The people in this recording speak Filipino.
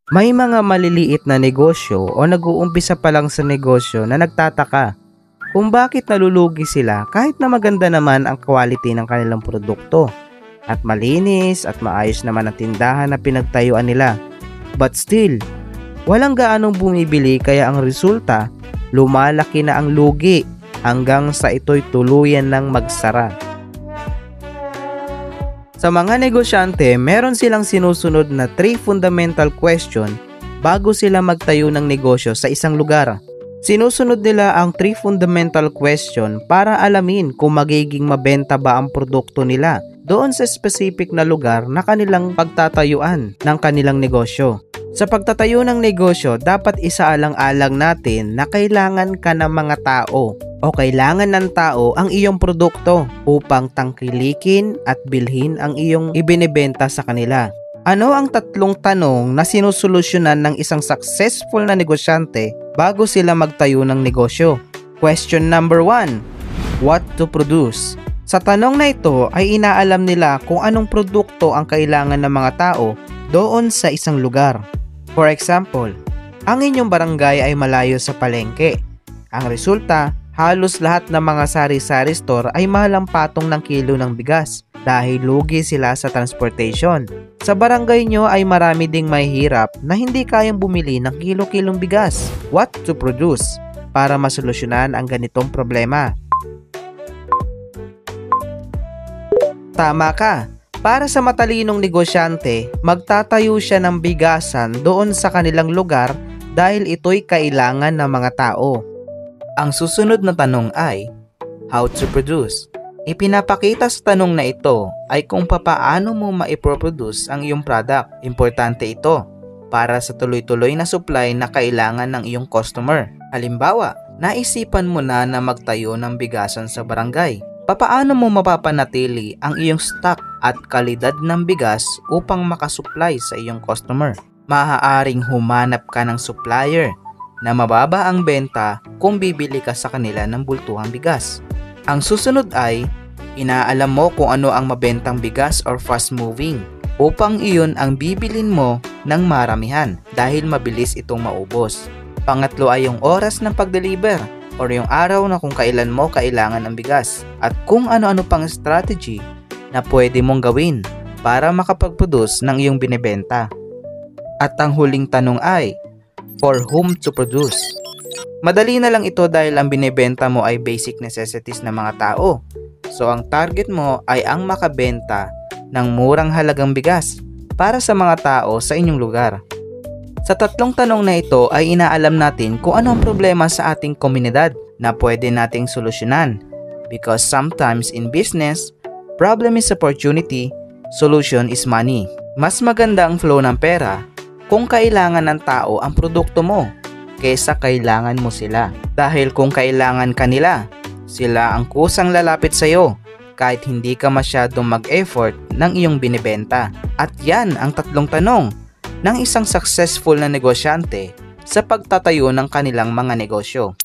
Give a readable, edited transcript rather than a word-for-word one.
May mga maliliit na negosyo o nag-uumpisa pa lang sa negosyo na nagtataka kung bakit nalulugi sila kahit na maganda naman ang quality ng kanilang produkto at malinis at maayos naman ang tindahan na pinagtayuan nila. But still, walang gaanong bumibili kaya ang resulta, lumalaki na ang lugi hanggang sa ito'y tuluyan ng magsara. Sa mga negosyante, meron silang sinusunod na 3 fundamental question bago sila magtayo ng negosyo sa isang lugar. Sinusunod nila ang 3 fundamental question para alamin kung magiging mabenta ba ang produkto nila doon sa specific na lugar na kanilang pagtatayuan ng kanilang negosyo. Sa pagtatayo ng negosyo, dapat isaalang-alang natin na kailangan ka ng mga tao o kailangan ng tao ang iyong produkto upang tangkilikin at bilhin ang iyong ibinebenta sa kanila. Ano ang 3 tanong na sinusolusyonan ng isang successful na negosyante bago sila magtayo ng negosyo? Question number 1. What to produce? Sa tanong na ito ay inaalam nila kung anong produkto ang kailangan ng mga tao doon sa isang lugar. For example, ang inyong barangay ay malayo sa palengke. Ang resulta, halos lahat ng mga sari-sari store ay mahal ang patong ng kilo ng bigas dahil lugi sila sa transportation. Sa barangay nyo ay marami ding mahihirap na hindi kayang bumili ng kilo-kilong bigas. What to produce para masolusyonan ang ganitong problema? Tama ka! Para sa matalinong negosyante, magtatayo siya ng bigasan doon sa kanilang lugar dahil ito'y kailangan ng mga tao. Ang susunod na tanong ay, how to produce? Ipinapakita sa tanong na ito ay kung papaano mo maiproproduce ang iyong product. Importante ito para sa tuloy-tuloy na supply na kailangan ng iyong customer. Halimbawa, naisipan mo na magtayo ng bigasan sa barangay. Papaano mo mapapanatili ang iyong stock at kalidad ng bigas upang makasupply sa iyong customer? Maaaring humanap ka ng supplier na mababa ang benta kung bibili ka sa kanila ng bultuhang bigas. Ang susunod ay, inaalam mo kung ano ang mabentang bigas or fast moving upang iyon ang bibilin mo ng maramihan dahil mabilis itong maubos. Pangatlo ay yung oras ng pag-deliver or yung araw na kung kailan mo kailangan ng bigas at kung ano-ano pang strategy na pwede mong gawin para makapag-produce ng iyong binebenta. At ang huling tanong ay, for whom to produce? Madali na lang ito dahil ang binebenta mo ay basic necessities ng mga tao. So ang target mo ay ang makabenta ng murang halagang bigas para sa mga tao sa inyong lugar. Sa 3 tanong na ito ay inaalam natin kung ano ang problema sa ating komunidad na pwede nating solusyonan. Because sometimes in business, problem is opportunity, solution is money. Mas maganda ang flow ng pera kung kailangan ng tao ang produkto mo kaysa kailangan mo sila. Dahil kung kailangan ka nila, sila ang kusang lalapit sa iyo kahit hindi ka masyadong mag-effort ng iyong binibenta. At yan ang 3 tanong ng isang successful na negosyante sa pagtatayo ng kanilang mga negosyo.